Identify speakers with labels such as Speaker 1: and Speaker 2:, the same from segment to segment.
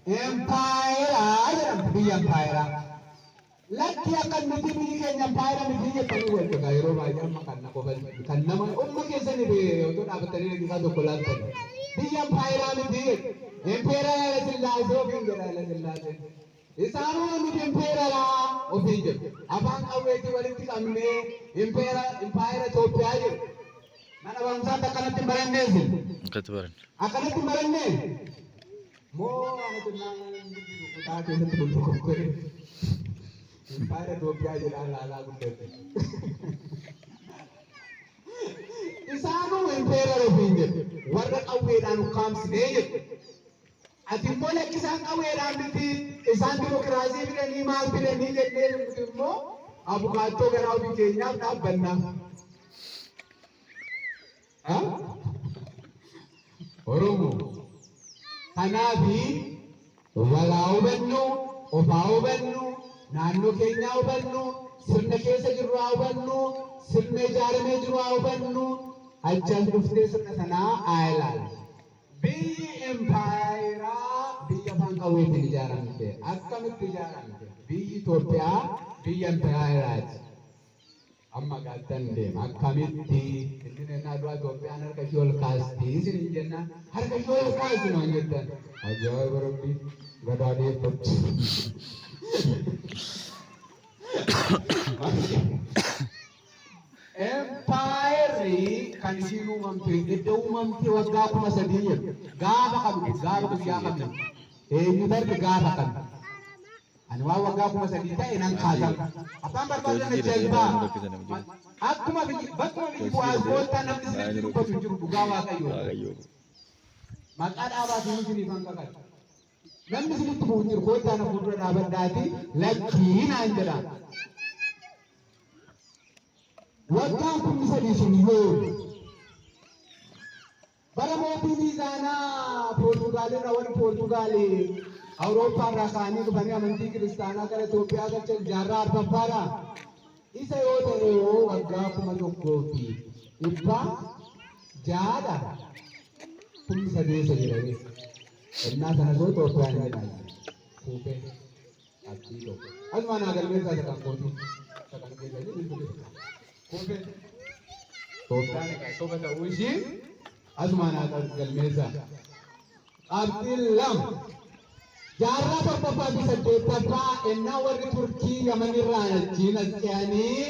Speaker 1: empire ayam biyya empire lakki akan miti biyya Kenya empire miti biyya tani wal ka gairo ba ya makan na ko kan nama umma ke sani be to da batari ne ka do kolan tan biyya empire miti empire la sillase o bingera la sillase isanu miti empire la o binge abang aweti waliti kamme empire Ethiopia ye mana bangsa takanati marannezi
Speaker 2: katbaran
Speaker 1: akanati maranne mo anatu nang kuta ke tu ko empire Ethiopia ye la gudde isanu empire la binge warra awwe danu kams deje ati mole kisan awwe dan biti isan demokrasi bi ni mal bi ni je mo abu ka to garaw bi Kenya ta banna ha oromo kanabi walao bennu obao bennu naanno Kenya bennu sirna keessa jiru bennu sirna jaarame jiru bennu ajjan dufte sirna sana aylan bi empire bi afan qawweetiin ijaaramte akkamitti ijaaramte bi Ethiopia bi empire amma gaatan deema akkamitti inni na dua Itoophiyaan harka ishee ol kaasti isin jenna harka ishee ol kaasti naan jettan ajaa'iba rabbi gadaadeeffatti empire kan isiin uumamte iddoo uumamte waggaa 3,000 gaafa qabdu gaafa guyyaa qabdu eenyu darbe gaafa qabdu ani waa waggaa 3,000 ta'e nan kaasan afaan barbaadan ajaa'iba akkuma bakkuma biyyi bu'aas goota namni sirriitti dubbatu jiru dhugaa waaqayyoo maqaa dhaabaatiin isiniif hanga qaba namni sirriitti bu'u jiru goota na fuuldura dhaabaddaati lakkii naan jedha waggaan 3,000 sun yoo bara mootii miizaanaa Poortugaalirra warri Poortugaalii Awurooppaa irraa ka'anii dhufanii amantii kiristaanaa gara Itoophiyaa galchan jaarraa arbaffaadha. Isa yoo ta'e yoo waggaa 1,100 3,000 jedhanii ennaa sana soo Itoophiyaan jedhan kuufee abdii tokko asuma naa galmeessaa isa kan kooti isa kan keessanii kuufee Itoophiyaan egaa soba ta'uu ishii asuma naa galmeessaa abdiin lama jaarraa torbaffaa fi 8ffaa ennaa warri Turkii Yaman irraa achiin as ce'anii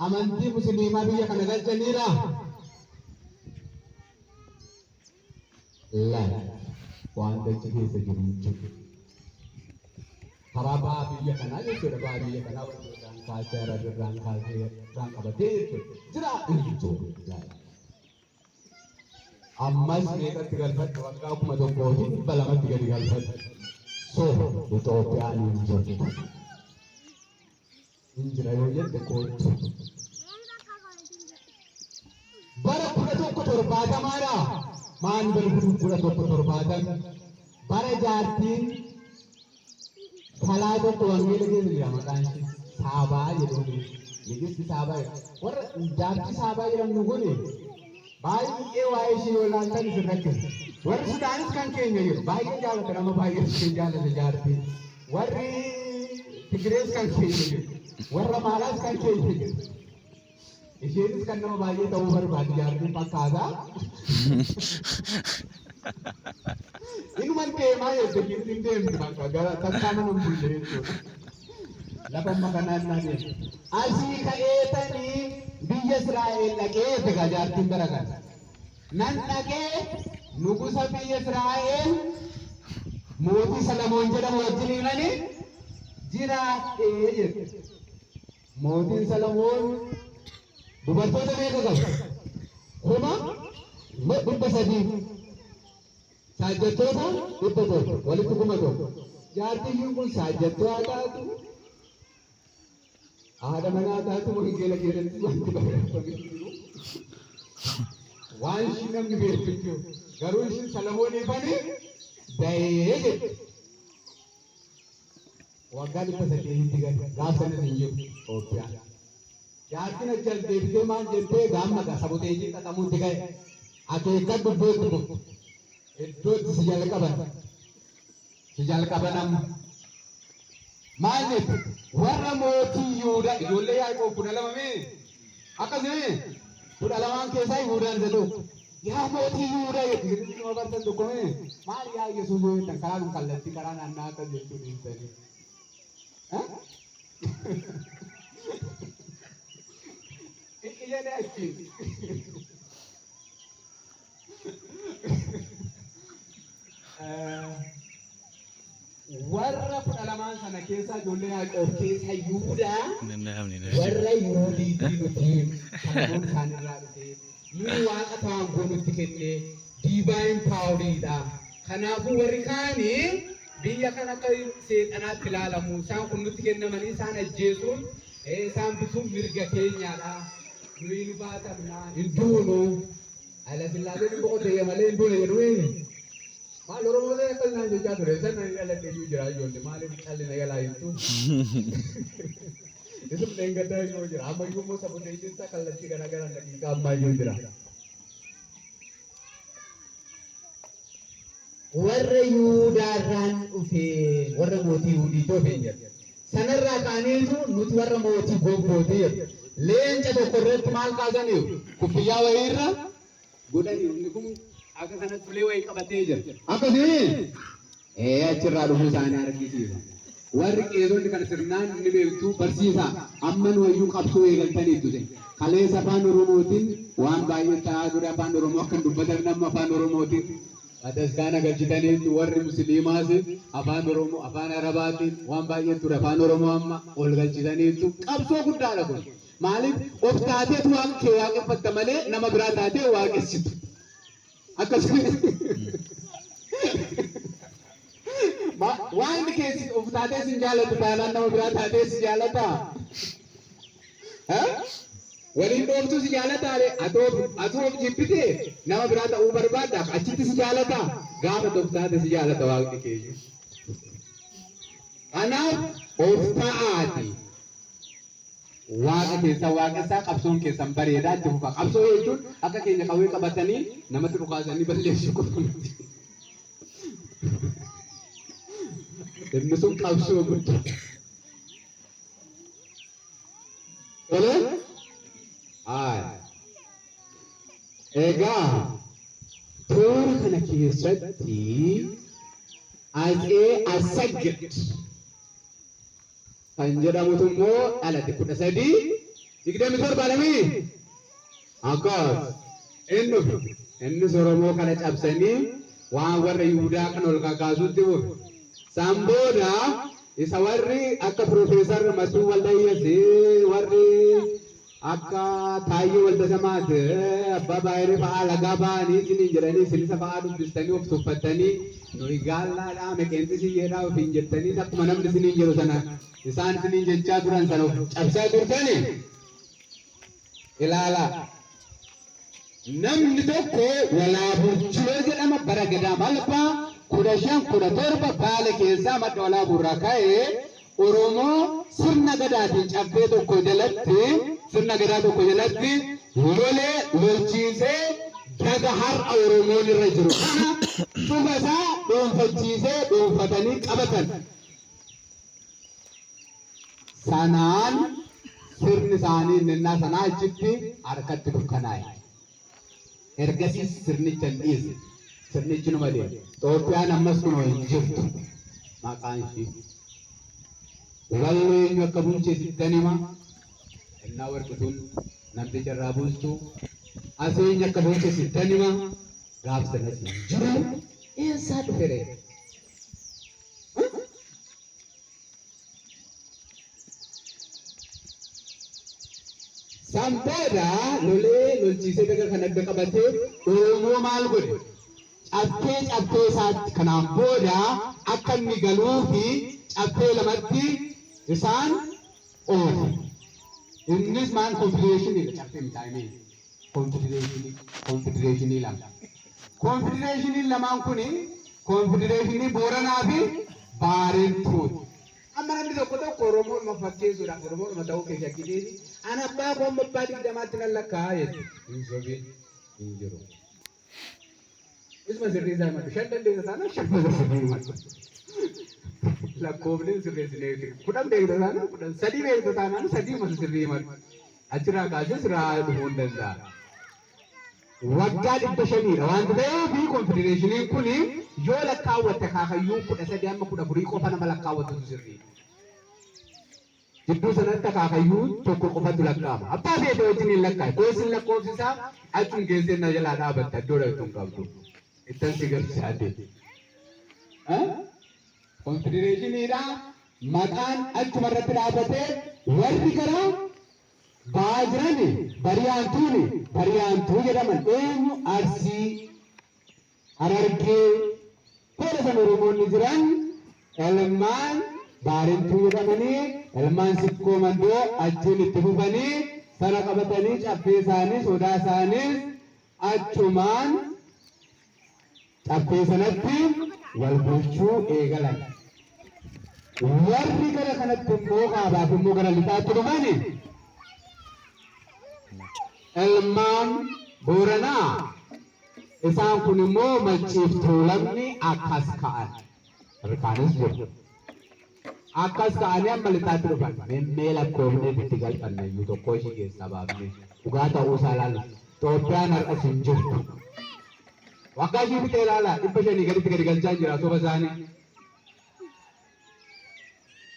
Speaker 1: amantii musliimaa biyya kana galchaniira. Laala wanta achi keessa jiru jechuudha. Karaa ba'aa biyya kanaa jechuudha. Ba'aa biyya kanaa wanti irraan kaasee irraan kaasee irraan qabatee jechuudha. Jira jechuudha. Ammas meeqatti galfadha waggaa 1,200 gadi galfadha. So Itoophiyaan hin jirtu. Injira yoo jette kootu. Bara 1170 maan bara 1170 bara jaartiin kalaa tokko wangeela keessa jira maqaan ishee Saabaa jedhamu. Nigisti Saabaa warra jaartii Saabaa jedhamnu kuni baay'ee waa'ee ishee yoo ilaaltan isin rakkisa. Warri Sudaanis kan keenya jiru baay'ee jaalata nama baay'ee ishee jaalata jaartii. Warri Tigirees kan keenya jiru. Warra Maalaas kan keenya jiru. Isheenis kan nama baay'ee ta'uu barbaadu jaartiin fakkaataa. Inuman deemaa jette hin deemtu bakka gara takkaa nama hin bulle jechuudha. Lafa makanaan naa deemu. Asii ka'eetanii biyya Israa'eel dhaqee egaa jaartiin bara kana. Nan dhaqee nugusa biyya Israa'eel mootii Salamoon jedhamu wajjin himanii jiraadhee jedhe. Mootiin Salamoon dubartoota meeqa qabu? 300. Saajjattoota 100 walitti 1,000. Jaartiin kun saajjattoo haa taatu haadha manaa taatu wangeela keessatti wanti barreeffamee jiru. Waan ishii namni beeku jechuudha. Garuu ishiin Salamooniifanii da'ee jedhe. Waggaa 800 gaafa sana hin jiru Itoophiyaa. Jaartiin achi as deebitee maal jettee gaammaqa saboteejii xaxamuutti ka'e akeekka iddootti bu'u iddootti si jalqaban Sejal kabanam. Maal warra mootii Yihuudaa ijoollee Yaaqoob 12 akkasii 12 keessaa Yihuudaan isa tokko. Yaa mootii Yihuudaa jedhu nama bartan tokko maal yaa Yesuus yoo jedhan karaa kun kallattii karaa naannaa akka jechuu dhiisanii. Ijaan achi. Warra 12 sana keessa ijoollee Yaaqoob keessa Yihuudaa warra Yihuudiitii nuti kan isaanirraa dhufe nuyi waaqa taangoo nutti kenne divine power'idha. Kanaafuu warri kaanii biyya kana akka seexanaatti ilaalamu isaan kun nutti kennamanii isaan ajjeesuun isaan bituun mirga keenyaadha. Nuyi nu baatamna hin duunu ala sillaaseen boqotee malee hin duune jedhu. Maal Oromoo akka isaan jechaa ture sana dhalatee iyyuu jira ijoollee maaliif calli na galaa jirtu. Isum deengaddaa iyyuu jira amma iyyuu immoo saboota keessaa kallattii garaagaraa daqiiqaa ammaa iyyuu jira. Warra Yihuudaarraan dhufe warra mootii Yihuudii toofe jedha. Sanarraa kaaneetu nuti warra mootii Googootii jedha. Leenca tokko irratti maal kaasaniiru? Kuffiyyaa wayiirra godhaniiru. Inni kun akka kanatti ulee wayii qabatee jira. Akkasii achirraa dhufuu isaanii argisiisa. Warri qeerronni kana sirnaan inni beektu barsiisaa amma nu wayyuu qabsoo eegaltaniitu ta'e. Kaleessa afaan Oromootiin waan baay'ee ta'aa ture afaan Oromoo akka dubbatan nama afaan Oromootiin Bataskaana galchitaniitu warri Musliimaas afaan Oromoo afaan Arabaatiin waan baay'ee ture afaan Oromoo amma ol galchitaniitu qabsoo guddaadha kun. Maaliif of taateetu waaqa kee waaqeffatta malee nama biraa taatee waaqessitu. Akkasuma waan keessi of taatee sin jaalatu taanaan nama biraa taatee si jaalataa? Waliin dhooftuu si jaalataa? Ati of jibbitee nama biraa ta'uu barbaadda achitti si jaalataa? Gaafa of taate si jaalata waaqni keenya. Kanaaf of ta'aati. Waaqa keessa waaqessaa qabsoon keessan bareedaa itti fufa. Qabsoo jechuun akka keenya qawwee qabatanii namatti dhukaasanii balleessuu qofa miti. Inni sun qabsoo guddaa. Tolee? Egaa toora kana keessatti Asagid kan jedhamutu immoo dhalate 1327 akkas innis Oromoo kana cabsanii waan warra Yihuudaa kan ol kakaasutti bu'e. San booda isa warri akka Profeesar Masuu Waldayyasii warri akka Taayyee Waldasamaat abbaa baay'ee fa'aa lagaa ba'anii isiniin jedhanii isinisa fa'aa dubbistanii of tuffattanii nuyi gaallaadhaa meqeenxi siyyeedhaa ofiin jettanii akkuma namni isiniin jedhu sana isaan isiniin jechaa turan sana of cabsaa turtanii ilaalaa. Namni tokko Walaabulchoo jedhama bara Gadaa Malbaa 1517 Baale keessaa madda Walaaburraa ka'ee Oromoo sirna gadaatiin cabbee tokko jalatti sirna gadaa tokko jalatti lolee lolchiisee daga har'a Oromoon irra jiru kana cufa isaa dhuunfachiisee dhuunfatanii qabatan. Sanaan sirni isaanii innaa sanaa achitti harkatti dukkanaa'e. Ergasiis sirnicha hin dhiise. Sirnichi numa deema. Itoophiyaan ammas kunoo hin jirtu maqaan ishee. Walleen akka bulcheessitan hima. Innaa warqituun namticha irraa buustu. Aseen akka bulcheessitan hima. Gaafsanas hin jiru. Eessaa dhufere? Samboda lolee lolchiisee daga kan adda qabatee Oromoo maal godhe? Caffee isaatti kanaan booda akka inni galuu fi caffee lamatti isaan oofu. Innis maal konfedereeshiniidha caffee mitaa'imee. Konfedereeshinii lama. Konfedereeshiniin lamaan kuni konfedereeshinii Booranaa fi Baarentuuti. Amma namni tokko Oromoo nama fakkeessuudhaaf Oromoo nama ta'uu keessa gideeti. Ana abbaa koo abbaa 20 nan lakkaa'aa jedhu. Hin sobiin hin jiru. Isma sirrii isaa matu shan dandeessa taanaan shan sirrii matu. lakkoofne sirreessineeti. Kudhan beekta taanaan kudhan, sadii beekta taanaan sadii masa sirrii malu. Achirraa kaasee sirraa dhufuu hin danda'a. Waggaa 500dha waan ta'eef konfedereeshiniin kun yoo lakkaawwatte kaakayyuu 13 amma 14 qofa nama lakkaawwatu sirrii. Jidduu sanatti kaakayyuu tokko qofatu lakkaa'ama. Abbaa feete wajjin hin lakkaa'e. Koosiin lakkoofsisaa achuun geessee na jalaa dhaabatte iddoo dhaqxu hin qabdu. Ittan si gargaarti. Konfedereeshiniidha maqaan achuma irratti dhaabatee warri garaa ba'aa jirani bariyaantuu jedhaman eenyu Arsii, Harargee, toora san Oromoonni jiran ilmaan baarentuu jedhamanii ilmaan sikkoo mandoo achiin itti fufanii sana qabatanii caffee isaanii sodaa isaaniis achumaan caffee sanatti wal bulchuu eegalan. Warri gara kanatti immoo kaabaaf immoo gara lixaatti dhufani ilmaan Booranaa isaan kun immoo Maciif Tuulamni akkas ka'an. Harkaanis jiru. Akkas ka'anii amma lixaatti dhufan. Memmee lakkoofnee itti galfanne iyyuu tokko ishee keessaa baafne dhugaa ta'uu isaa ilaalu. Itoophiyaan har'as hin jirtu. Waggaa ishee fixee ilaalaa 500 gaditti gadi galchaa jira soba isaanii.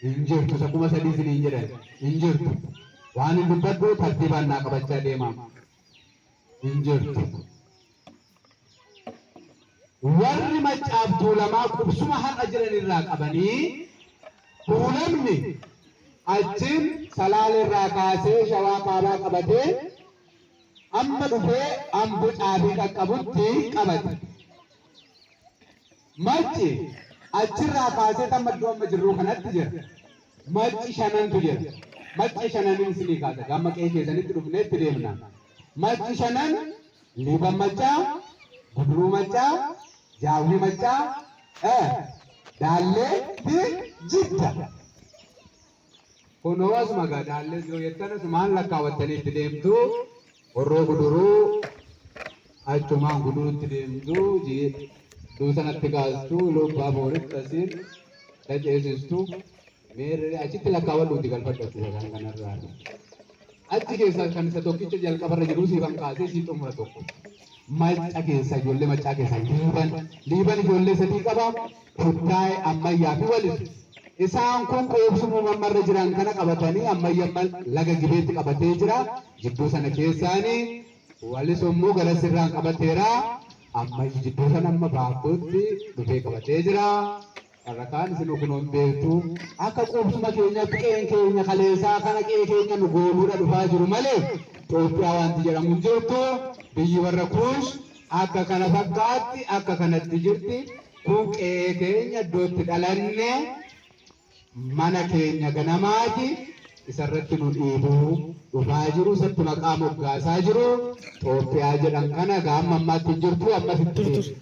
Speaker 1: Hin jirtu sakuma sadii isiniin jedhan hin jirtu. Waan hin dubbadhu tartiibaan naa qabachaa deemaa. Hin jirtu. Warri Macaaf Tuulamaa qubsuma har'a jiran irraa qabanii Tuulamni achiin Salaale irraa kaasee Shawaa Kaabaa qabatee amma dhufee Amboo Caabii qaqqabutti qabate. Maci achirraa kaasee tamma iddoo amma jirru kanatti jira. Maci 5tu jira. Maci 5 isinii kaasa. Gamma qe'ee keessanitti dhufneetti deemna. Maci 5 Liiban Macaa, Guduruu Macaa, Jaawwii Macaa, Daallee fi Jidda. Kun hawaasuma gaa Daallee yoo jettanis maal lakkaawwattanii itti deemtu? Horroo Guduruu achumaan Guduruutti deemtu, Jidduu sanatti kaastu, Lubbaa Booritti asiin dhaceessistu. Meerree achitti lakkaawwadhuuti galfadhatti kan kanarraa. Achi keessaa kan isa tokkicha jalqabarra jiru siifan kaasee sii xumura tokko. Macca keessa ijoollee Maccaa keessa Liiban ijoollee sadii qaba. Futtaa'e ammayyaa fi walis. Isaan kun qoobsuma mammarra jiran kana qabatanii ammayyamman laga Gibeetti qabatee jira. Jidduu sana keessaanii walis immoo gara sirraan qabateera. Ammayyi jidduu sana amma baakootti dhufee qabatee jira. Harrakaan isin kunuun beektu akka qoobsuma keenyatti qe'een keenya kaleessaa kana qe'ee keenya nu gooluudha dhufaa jiru malee Itoophiyaa wanti jedhamu hin jirtu. Biyyi warra Kuush akka kana fakkaatti akka kanatti jirti. Kun qe'ee keenya iddootti dhalanne mana keenya ganamaati. Isarratti nu dhiibuu dhufaa jiru isatti maqaa moggaasaa jiru. Itoophiyaa jedhan kana gaamma ammaatti hin jirtu ammasitti.